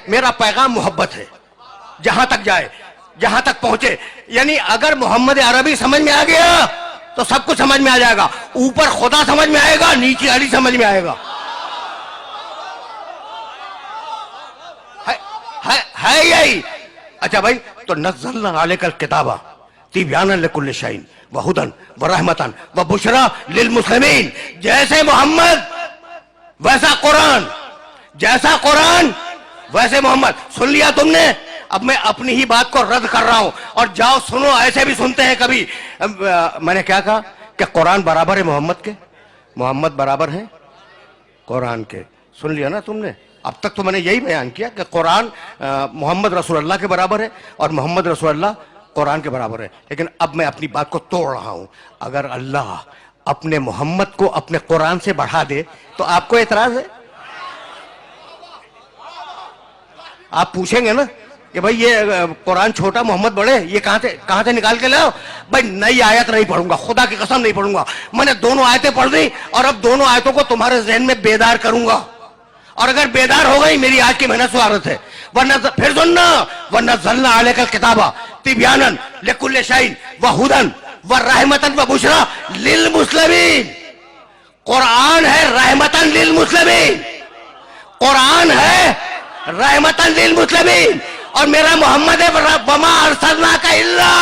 मेरा पैगाम मोहब्बत है, जहां तक जाए, जहां तक पहुंचे। यानी अगर मोहम्मद अरबी समझ में आ गया तो सब कुछ समझ में आ जाएगा। ऊपर खुदा समझ में आएगा, नीचे अली समझ में आएगा। है यही। अच्छा भाई, तो नज़्ज़लना अलैकल किताबा तिब्यानन लिकुल्लि शैइन व हुदन व रहमतन व बुशरा लिल मुस्लिमीन। जैसे मोहम्मद वैसा कुरान, जैसा कुरान वैसे मोहम्मद। सुन लिया तुमने? अब मैं अपनी ही बात को रद्द कर रहा हूं। और जाओ सुनो, ऐसे भी सुनते हैं कभी। मैंने क्या कहा कि कुरान बराबर है मोहम्मद के, मोहम्मद बराबर है कुरान के। सुन लिया ना तुमने? अब तक तो मैंने यही बयान किया कि कुरान मोहम्मद रसूलुल्लाह के बराबर है और मोहम्मद रसूलुल्लाह कुरान के बराबर है। लेकिन अब मैं अपनी बात को तोड़ रहा हूं। अगर अल्लाह अपने मोहम्मद को अपने कुरान से बढ़ा दे तो आपको एतराज है? आप पूछेंगे ना कि भाई ये कुरान छोटा मोहम्मद बड़े, ये कहां से निकाल के लाओ? भाई नई आयत नहीं पढ़ूंगा, खुदा की कसम नहीं पढ़ूंगा। मैंने दोनों आयतें पढ़ दी और अब दोनों आयतों को तुम्हारे जहन में बेदार करूंगा। और अगर बेदार हो गई, मेरी आज की मेहनत स्वागत है। वरना फिर सुनना, वरना नज़्ज़लना अलैकल किताबा तिब्यानन लिकुल्लि शैइन व हुदन व रहमतन व बुशरा लिल मुस्लिमीन। कुरान है रहमतन लिल मुस्लिमीन, कुरान है रहमतन लिल मुस्लिमीन। और मेरा मोहम्मद है वमा अरसलनाका इल्ला।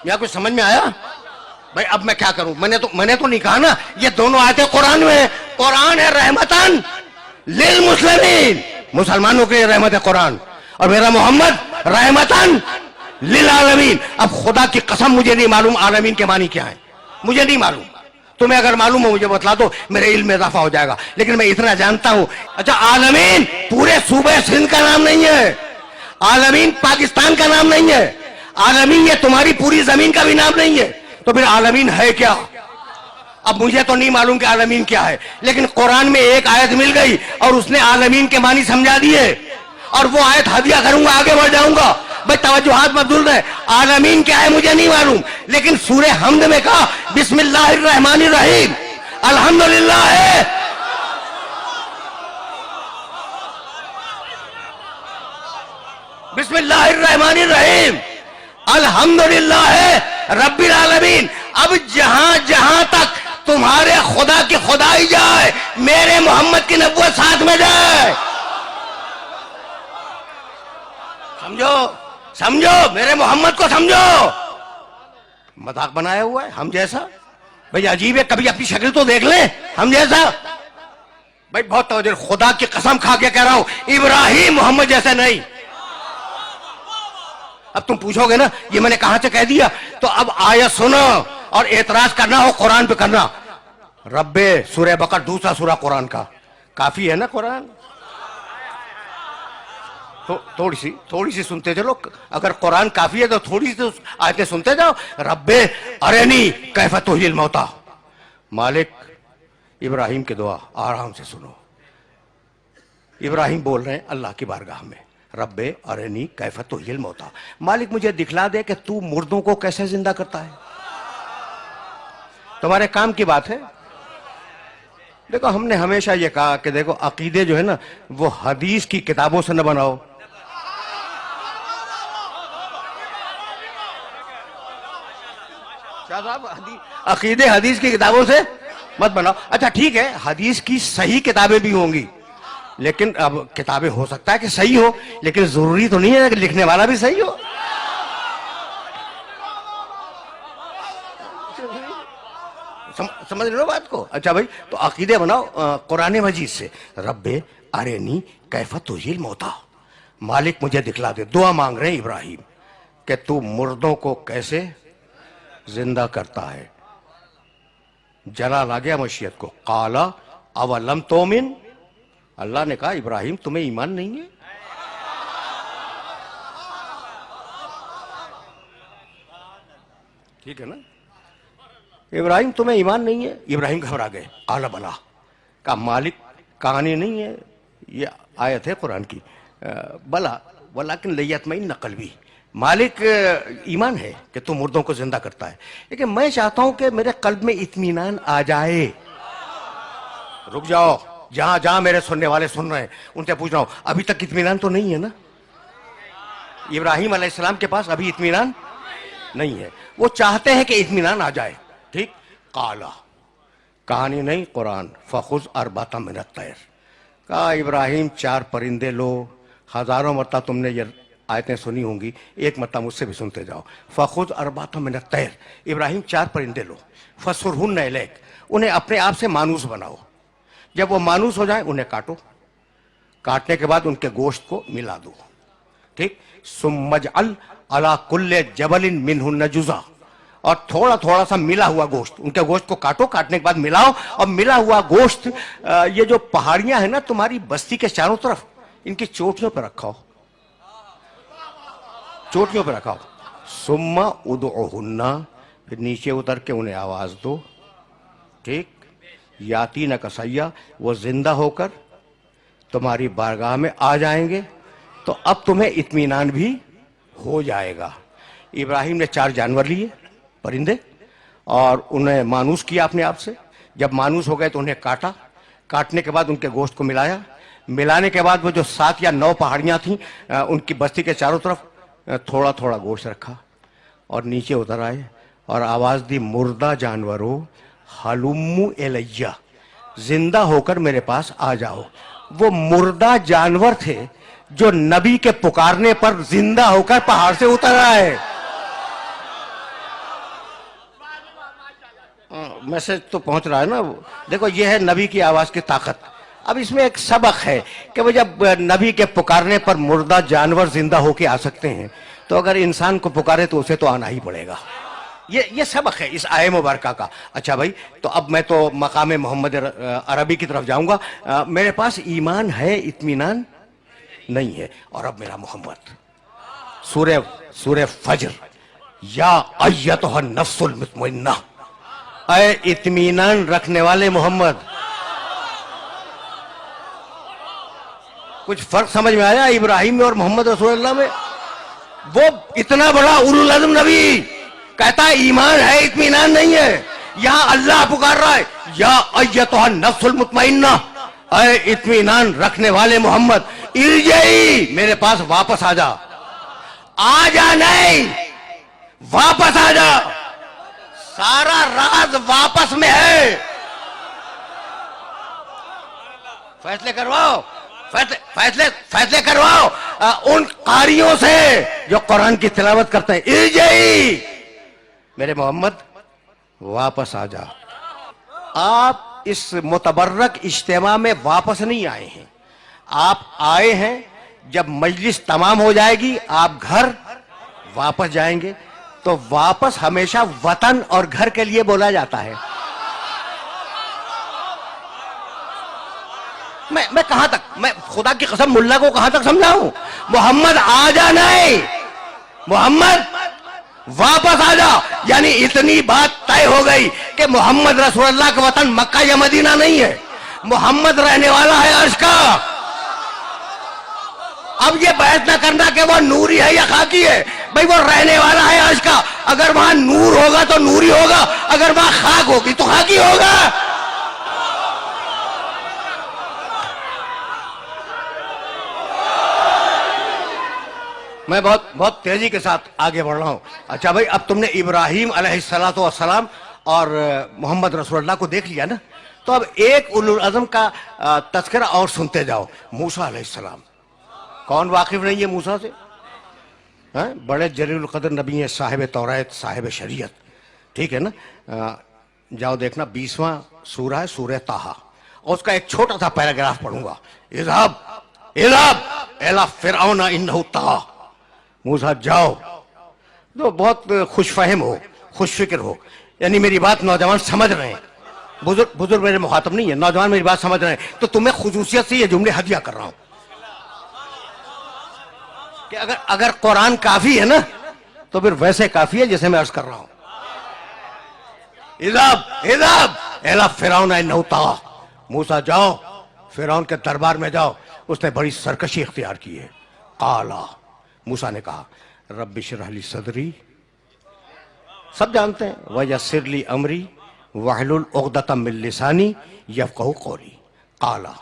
या कुछ समझ में आया? भाई अब मैं क्या करूं? मैंने तो नहीं कहा ना, ये दोनों आयतें कुरान में है। कुरान है रहमतन लिल मुस्लिमीन, मुसलमानों के लिए रहमत है कुरान। और मेरा मोहम्मद रहमतन लिल आलमीन। अब खुदा की कसम मुझे नहीं मालूम आलमीन के मानी क्या है, मुझे नहीं मालूम। तुम्हें अगर मालूम हो मुझे बतला दो, मेरे इल्म में इजाफा हो जाएगा। लेकिन मैं इतना जानता हूं। अच्छा, आलमीन पूरे सूबे सिंध का नाम नहीं है, आलमीन पाकिस्तान का नाम नहीं है, आलमीन ये तुम्हारी पूरी जमीन का भी नाम नहीं है। तो फिर आलमीन है क्या? अब मुझे तो नहीं मालूम कि आलमीन क्या है, लेकिन कुरान में एक आयत मिल गई और उसने आलमीन के मानी समझा दिए। और वो आयत हदिया करूंगा, आगे बढ़ जाऊंगा। भाई तवज्जुहात मबदूल है। आलमीन क्या है मुझे नहीं मालूम, लेकिन सूरे हमद में कहा बिस्मिल्लाहिर्रहमानिर्रहीम अल्हम्दुलिल्लाह है। बिस्मिल्लाहिर्रहमानिर्रहीम अल्हम्दुलिल्लाह है रब्बिल आलमीन। अब जहां जहां तक तुम्हारे खुदा की खुदाई जाए, मेरे मोहम्मद की नबुव्वत साथ में जाए। समझो, समझो, मेरे मोहम्मद को समझो। मजाक बनाया हुआ है हम जैसा? भाई अजीब है, कभी अपनी शक्ल तो देख ले हम जैसा। भाई बहुत तवज्जो, खुदा की कसम खा के कह रहा हूं, इब्राहिम मोहम्मद जैसे नहीं। अब तुम पूछोगे ना ये मैंने कहां से कह दिया, तो अब आयत सुनो और एतराज करना हो कुरान पे करना। रब्बे सूरह बकर दूसरा सूरा कुरान का, काफी है ना कुरान? तो थोड़ी सी सुनते चलो। अगर कुरान काफी है तो थोड़ी सी आयतें सुनते जाओ। रब्बे अरनी कैफ तुहिल मौता। मालिक इब्राहिम की दुआ आराम से सुनो। इब्राहिम बोल रहे हैं अल्लाह की बारगाह में, रब्बे अरनी कैफ तुहिल मौता। मालिक मुझे दिखला दे कि तू मुर्दों को कैसे जिंदा करता है। तुम्हारे काम की बात है। देखो हमने हमेशा ये कहा कि देखो अकीदे जो है ना वो हदीस की किताबों से न बनाओ। अकीदे हदीस की किताबों से मत बनाओ। अच्छा ठीक है, हदीस की सही किताबें भी होंगी, लेकिन अब किताबें हो सकता है कि सही हो, लेकिन जरूरी तो नहीं है कि लिखने वाला भी सही हो। समझ लो बात को। अच्छा भाई, तो अकीदे बनाओ कुरान मजीद से। रब्बे अरेनी कैफ तुहिल मौता, मालिक मुझे दिखला दे। दुआ मांग रहे हैं इब्राहिम कि तू मुर्दों को कैसे जिंदा करता है। जलाल आ गया मशीयत को। काला अवलम तोमिन, अल्लाह ने कहा इब्राहिम तुम्हें ईमान नहीं है? ठीक है ना? इब्राहिम तुम्हें ईमान नहीं है? इब्राहिम घबरा गए। काला बला का मालिक कहानी नहीं है, ये आयत है कुरान की। बला वलाकिन लयतमइन्न क़ल्बी, मालिक ईमान है कि तू मुर्दों को जिंदा करता है, लेकिन मैं चाहता हूं कि मेरे कल्ब में इत्मीनान आ जाए। रुक जाओ, जहां जहां मेरे सुनने वाले सुन रहे हैं उनसे पूछ रहा हूं, अभी तक इत्मीनान तो नहीं है ना? इब्राहिम अलैहिस्सलाम के पास अभी इत्मीनान नहीं है, वो चाहते हैं कि इत्मीनान आ जाए। ठीक, काला, कहानी नहीं कुरान, फखुज अरबाता मिनत तैर, कहा इब्राहिम 4 परिंदे लो। हजारों मरता तुमने ये आयतें सुनी होंगी, एक मरता मुझसे भी सुनते जाओ। फखुज अरबाता मिनत तैर, इब्राहिम 4 परिंदे लो, फसुरहुन्ना इलैक, उन्हें अपने आप से मानूस बनाओ। जब वो मानूस हो जाए उन्हें काटो, काटने के बाद उनके गोश्त को मिला दो। ठीक, सुम्मजअल अला कुल्ले जबलिन मिनहुन्ना जुज़ा, और थोड़ा थोड़ा सा मिला हुआ गोश्त, उनके गोश्त को काटो, काटने के बाद मिलाओ, और मिला हुआ गोश्त ये जो पहाड़ियां हैं ना तुम्हारी बस्ती के चारों तरफ, इनकी चोटियों पर रखाओ, चोटियों पर रखाओ। सुम्मा उदउहुन्ना, फिर नीचे उतर के उन्हें आवाज दो। ठीक, याती न कसैया, वो जिंदा होकर तुम्हारी बारगाह में आ जाएंगे, तो अब तुम्हें इत्मीनान भी हो जाएगा। इब्राहिम ने 4 जानवर लिए, परिंदे, और उन्हें मानूस किया अपने आप से। जब मानूस हो गए तो उन्हें काटा, काटने के बाद उनके गोश्त को मिलाया, मिलाने के बाद वो जो 7 या 9 पहाड़ियां थीं उनकी बस्ती के चारों तरफ थोड़ा थोड़ा गोश्त रखा, और नीचे उतर आए और आवाज दी, मुर्दा जानवरों हलुम्मु एलैया, जिंदा होकर मेरे पास आ जाओ। वो मुर्दा जानवर थे जो नबी के पुकारने पर जिंदा होकर पहाड़ से उतर आए। मैसेज तो पहुंच रहा है ना? देखो, ये है नबी की आवाज की ताकत। अब इसमें एक सबक है कि वो जब नबी के पुकारने पर मुर्दा जानवर जिंदा होके आ सकते हैं, तो अगर इंसान को पुकारे तो उसे तो आना ही पड़ेगा। ये सबक है इस आय मुबारका का। अच्छा भाई, तो अब मैं तो मकाम मोहम्मद अरबी की तरफ जाऊंगा। मेरे पास ईमान है, इत्मीनान नहीं है। और अब मेरा मोहम्मद, सूरह फज्र, या अय्यतुहा नफ्सुल मुतमइन्ना, ऐ इत्मीनान रखने वाले मोहम्मद। कुछ फर्क समझ में आया इब्राहिम में और मोहम्मद रसूलुल्लाह में? वो इतना बड़ा उलुल अज़्म नबी कहता है ईमान है, इत्मीनान नहीं है। यहां अल्लाह पुकार रहा है, या अय्यतुहा नफ्सुल मुतमइन्ना, ऐ इत्मीनान रखने वाले मोहम्मद, इरजई, मेरे पास वापस आ जा। आ जा नहीं, वापस आ जा। सारा राज वापस में है। फैसले करवाओ, फैसले करवाओ उन कारियों से जो कुरान की तिलावत करते हैं। इरजई, मेरे मोहम्मद वापस आ जा। आप इस मुतबर्रक इज्तिमा में वापस नहीं आए हैं, आप आए हैं जब मजलिस तमाम हो जाएगी आप घर वापस जाएंगे। तो वापस हमेशा वतन और घर के लिए बोला जाता है। मैं कहां तक, मैं खुदा की कसम मुल्ला को कहां तक समझाऊं? मोहम्मद आ जा नहीं, मोहम्मद वापस आ जा। यानी इतनी बात तय हो गई कि मोहम्मद रसूलुल्लाह का वतन मक्का या मदीना नहीं है, मोहम्मद रहने वाला है अर्श का। अब ये बहस ना करना कि वो नूरी है या खाकी है, भाई वो रहने वाला है अर्श का। अगर वहां नूर होगा तो नूरी होगा, अगर वहां खाक होगी तो खाकी होगा। मैं बहुत तेजी के साथ आगे बढ़ रहा हूं। अच्छा भाई, अब तुमने इब्राहिम अलैहिस्सलातु वस्सलाम और मोहम्मद रसूलुल्लाह को देख लिया ना, तो अब एक उलुल अज़्म का तज़किरा और सुनते जाओ, मूसा अलैहिस्सलाम। कौन वाकिफ नहीं है मूसा से? बड़े जलील कदर नबी हैं, साहिब तौरात, साहिब शरीयत, ठीक है ना? जाओ देखना, 20वां सूरा है, सूरह ताहा, और उसका एक छोटा सा पैराग्राफ पढ़ूंगा। इज़हब इला फिरऔन इन्नहु तग़ा, मूसा जाओ। तो बहुत खुशफहम हो, खुशफिक्र हो, यानी मेरी बात नौजवान समझ रहे हैं। बुजुर्ग मेरे मुखातब नहीं है, नौजवान मेरी बात समझ रहे हैं। तो तुम्हें खुसूसियत से ये जुमले हदिया कर रहा हूं कि अगर कुरान काफी है ना, तो फिर वैसे काफी है जैसे मैं अर्ज कर रहा हूं। इज़हब इला फिरऔन इन्नहु तग़ा, मूसा जाओ फिरौन के दरबार में जाओ, उसने बड़ी सरकशी इख्तियार की है। काला, मूसा ने कहा, रब्बि इश्रह ली सदरी, सब जानते हैं, वयस्सिर ली अमरी वहलुल उक़दतम मिन लिसानी यफ़क़हू क़ौली। क़ाला,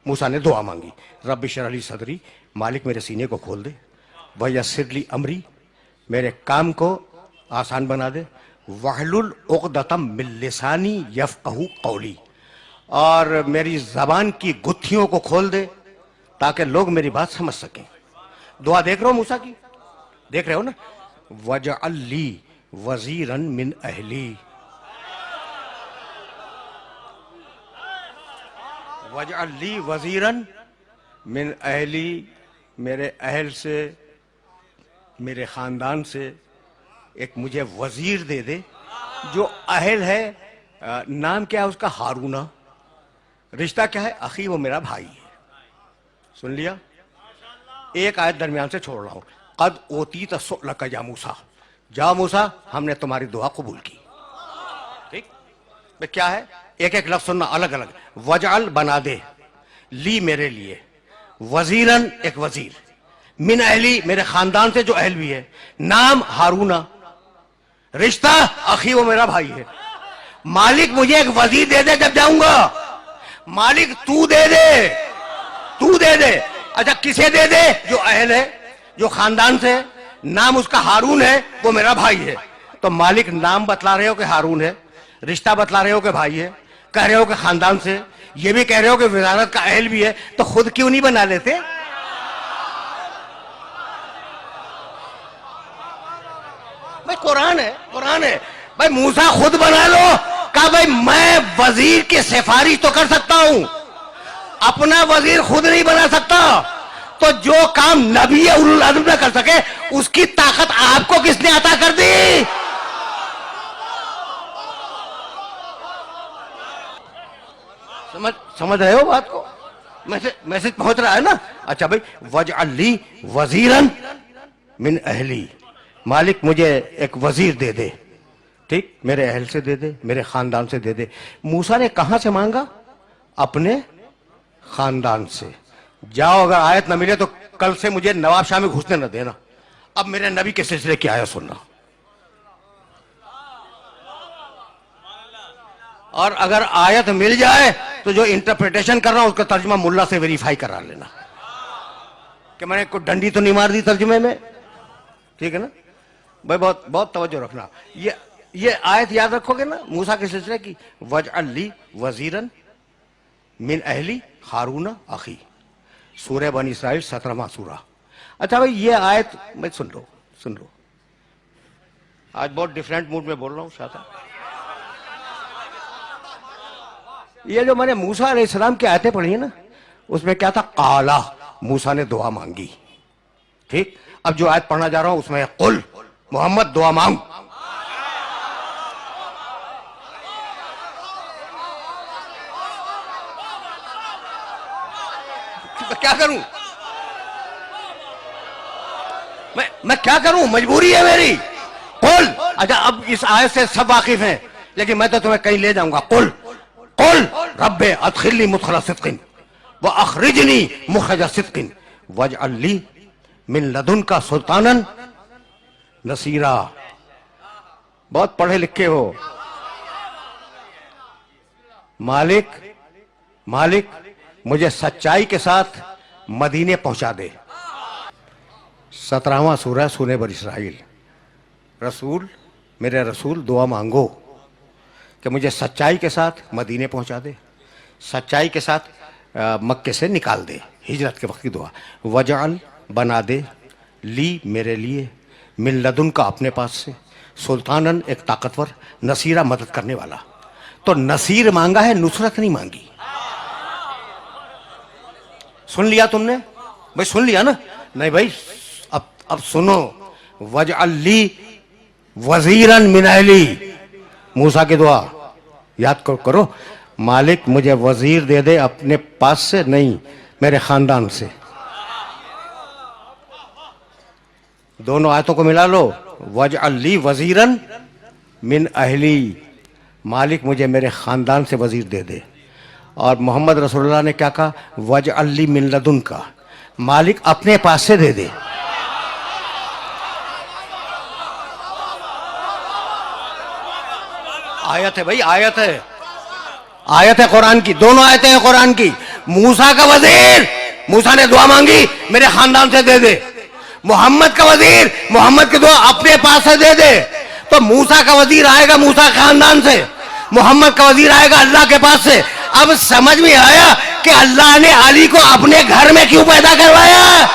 मूसा ने दुआ मांगी, रब्बि इश्रह ली सदरी, मालिक मेरे सीने को खोल दे, वयस्सिर ली अमरी, मेरे काम को आसान बना दे, वहलुल उक़दतम मिन लिसानी यफ़क़हू क़ौली, और मेरी ज़बान की गुत्थियों को खोल दे ताकि लोग मेरी बात समझ सकें। दुआ देख रहे हो मूसा की, देख रहे हो ना, वजअल ली वज़ीरन मिन अहली, वजअल ली वज़ीरन मिन अहली, मेरे अहल से, मेरे ख़ानदान से एक मुझे वज़ीर दे दे। जो अहल है, नाम क्या है उसका? हारूना। रिश्ता क्या है? अखी, वो मेरा भाई है। सुन लिया? एक आयत दरमियान से छोड़ रहा हूं, कद ओती तसुलक या मूसा, जाओ मूसा, हमने तुम्हारी दुआ कबूल की। ठीक, मैं क्या है, एक एक लफ्ज सुनना अलग अलग। वजअल, बना दे, ली, मेरे लिए, वजीरन, एक वजीर, मिन अहली, मेरे खानदान से जो अहल भी है, नाम हारूना, रिश्ता अखी, वो मेरा भाई है। मालिक मुझे एक वजीर दे दे जब जाऊंगा, मालिक तू दे दे, तू दे दे। अच्छा, किसे दे दे? जो अहल है, जो खानदान से, नाम उसका हारून है, वो मेरा भाई है। तो मालिक नाम बतला रहे हो कि हारून है, रिश्ता बतला रहे हो कि भाई है, कह रहे हो कि खानदान से, ये भी कह रहे हो कि विजारत का अहल भी है, तो खुद क्यों नहीं बना लेते? भाई कुरान है, कुरान है। भाई मूसा खुद बना लो, कहा भाई मैं वजीर की सिफारिश तो कर सकता हूं, अपना वजीर खुद नहीं बना सकता, तो जो काम नबी उलुल अज़्म न कर सके, उसकी ताकत आपको किसने अता कर दी? समझ रहे हो बात को? मैसेज पहुंच रहा है ना? अच्छा भाई, वजअल ली वजीरन मिन अहली, मालिक मुझे एक वजीर दे दे, ठीक, मेरे अहल से दे दे, मेरे खानदान से दे दे। मूसा ने कहां से मांगा? अपने खानदान से। जाओ, अगर आयत न मिले तो कल से मुझे नवाब शाह में घुसने न देना। अब मेरे नबी के सिलसिले की आयत सुनना, और अगर आयत मिल जाए तो जो इंटरप्रिटेशन कर रहा हूं उसका तर्जुमा मुल्ला से वेरीफाई करा लेना कि मैंने कोई डंडी तो नहीं मार दी तर्जुमे में। ठीक है ना भाई? बहुत बहुत तवज्जो रखना। ये आयत याद रखोगे ना मूसा के सिलसिले की, वजअल ली वजीरन मिन अहली हारूना अखी, सूरह बनी इसराइल 17वां सूरा। अच्छा भाई, ये आयत मैं सुन लो। आज बहुत डिफरेंट मूड में बोल रहा हूं शाता। ये जो मैंने मूसा अलैहिस्सलाम की आयतें पढ़ी है ना, उसमें क्या था? काला, मूसा ने दुआ मांगी। ठीक, अब जो आयत पढ़ना जा रहा हूं उसमें कुल मोहम्मद दुआ मांग। क्या करूं मैं क्या करूं? मजबूरी है मेरी। कुल, अच्छा अब इस आयत से सब वाकिफ हैं, लेकिन मैं तो तुम्हें कहीं ले जाऊंगा। कुल रब्बे अदखिलनी मुदखला सिद्किन व अखरिजनी मुखरज सिद्किन वजअल ली मिन लदुनका सुल्तानन नसीरा। बहुत पढ़े लिखे हो। मालिक मुझे सच्चाई के साथ मदीने पहुंचा दे। 17वां सूरह सूरह बनी इसराइल। रसूल, मेरे रसूल दुआ मांगो कि मुझे सच्चाई के साथ मदीने पहुंचा दे, सच्चाई के साथ मक्के से निकाल दे। हिजरत के वक्त की दुआ। वजअल, बना दे, ली, मेरे लिए, मिन लदुन का, अपने पास से, सुल्तानन, एक ताकतवर, नसीरा, मदद करने वाला। तो नसीर मांगा है, नुसरत नहीं मांगी। सुन लिया तुमने भाई? सुन लिया ना? नहीं भाई, अब सुनो। वजअल ली वजीरन मिन अहली, मूसा की दुआ याद करो। मालिक मुझे वजीर दे दे, अपने पास से नहीं, मेरे खानदान से। दोनों आयतों को मिला लो। वजअल ली वजीरन मिन अहली, मालिक मुझे मेरे खानदान से वजीर दे दे। और मोहम्मद रसूलुल्लाह ने क्या कहा? वजअल ली मिन लदुन का, मालिक अपने पास से दे दे। आयत है भाई, आयत है, आयत है कुरान की, दोनों आयतें हैं कुरान की। मूसा का वजीर, मूसा ने दुआ मांगी मेरे खानदान से दे दे। मोहम्मद का वजीर, मोहम्मद की दुआ अपने पास से दे दे। तो मूसा का वजीर आएगा मूसा खानदान से, मोहम्मद का वजीर आएगा अल्लाह के पास से। अब समझ में आया कि अल्लाह ने अली को अपने घर में क्यों पैदा करवाया।